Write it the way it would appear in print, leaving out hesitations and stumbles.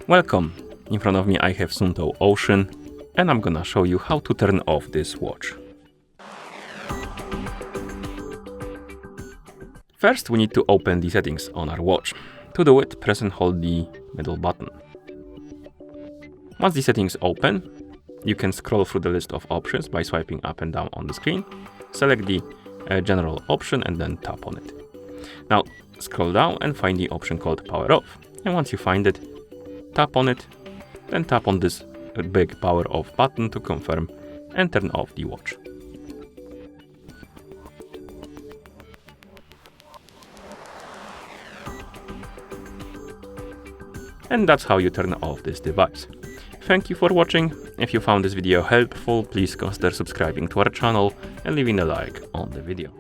Welcome! In front of me I have Suunto Ocean and I'm gonna show you how to turn off this watch. First we need to open the settings on our watch. To do it, press and hold the middle button. Once the settings open, you can scroll through the list of options by swiping up and down on the screen. Select the general option and then tap on it. Now scroll down and find the option called power off. And once you find it, tap on it, then tap on this big power off button to confirm and turn off the watch. And that's how you turn off this device. Thank you for watching. If you found this video helpful, please consider subscribing to our channel and leaving a like on the video.